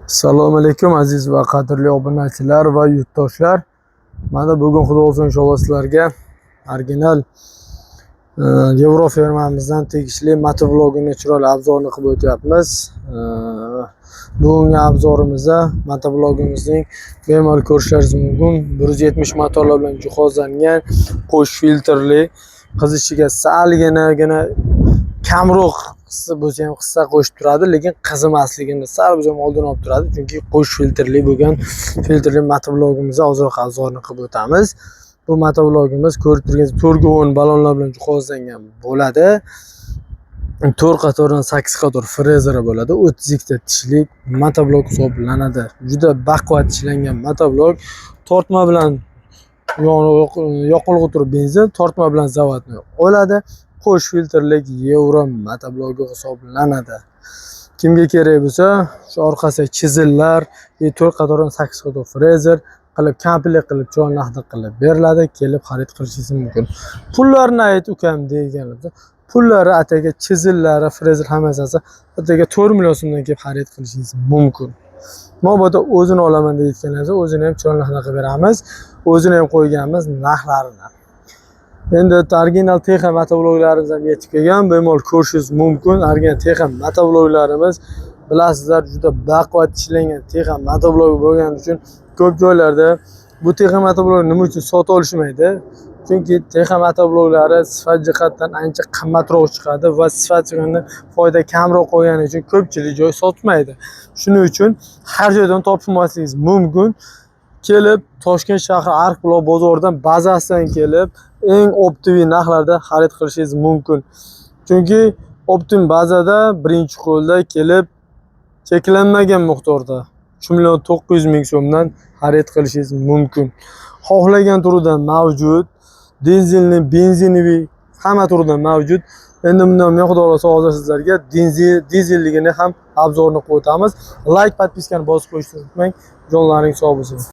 Assalomu alaykum aziz va qadrli obunachilar va yurtdoshlar. Mana bugun xudo inshaalloh sizlarga original Yevro firmamizdan tegishli motovlogini chiroyli obzorini qilib o'tyapmiz. Bugungi obzorimizda motovlogimizning bemalol ko'rishlaringiz mumkin 170 motorlar bilan jihozlangan qo'sh filtrli, qizishiga salgina kamroq bo'lsa ham hissa qo'shib turadi, lekin qizimasligini sal ham oldin olib turadi, chunki qo'sh filtrli bo'lgan filtrli motovlogimizni ozroq obzorini qilib o'tamiz. Bu motovlogimiz ko'rib turganingiz 4 o'yin ballonlar bilan jihozlangan bo'ladi. 4 qatordan 8 qator frezeri bo'ladi. 32 ta tishlik motovlog hisoblanadi. Juda baquvvat ishlangan motovlog. Tortma bilan yoqilg'i turib benzin, tortma bilan zavodni oladi. Qo'sh filtrlik Yevro motovlogi hisoblanadi. Kimga kerak bo'lsa, shu orqasiga chizillar, 4 qatordan 8 qator frezer qilib komplekt qilib naqd qilib beriladi, kelib xarid qilishingiz mumkin. Pullarni ayt ukam deganimizda, pullari ataga chizillari, frezer hammasi ataga 4 million so'mdan kelib xarid qilishingiz mumkin. Mabodo o'zini olaman deyotganingizda, o'zini ham chiroyli narxda qilib beramiz. O'zini ham qo'yganmiz narxlarini. Endi original Texas motovloglarimiz ham yetib kelgan, bemalol ko'rishingiz mumkin. Original Texas motovloglarimiz bilasizlar, juda baquvvat ishlangan Texas motovlog bo'lgani uchun ko'p joylarda bu Texas motovlog nima uchun sotib olishmaydi? Chunki Texas motovloglari sifat jihatdan ancha qimmatroq chiqadi va sifat jihatdan foyda kamroq qo'ygani uchun ko'pchilik joy sotmaydi. Shuning uchun har joydan topishmasligingiz mumkin. Kelib Toshkent shahri Arqbuloq bozoridan bazasidan kelib eng optimal narxlarda xarid qilishingiz mumkin. Chunki optim bazada birinchi qo'lda kelib cheklanmagan miqdorda 3.900.000 so'mdan xarid qilishingiz mumkin. Xohlagan turidan mavjud, dizelli, benzinoviy hamma turidan mavjud. Endi bundan miqdor olsa hozir sizlarga dizelligini ham obzorini qo'yamiz. Like, podpiskani bosib qo'yishni unutmang. Jonlaring sog' bo'lsin.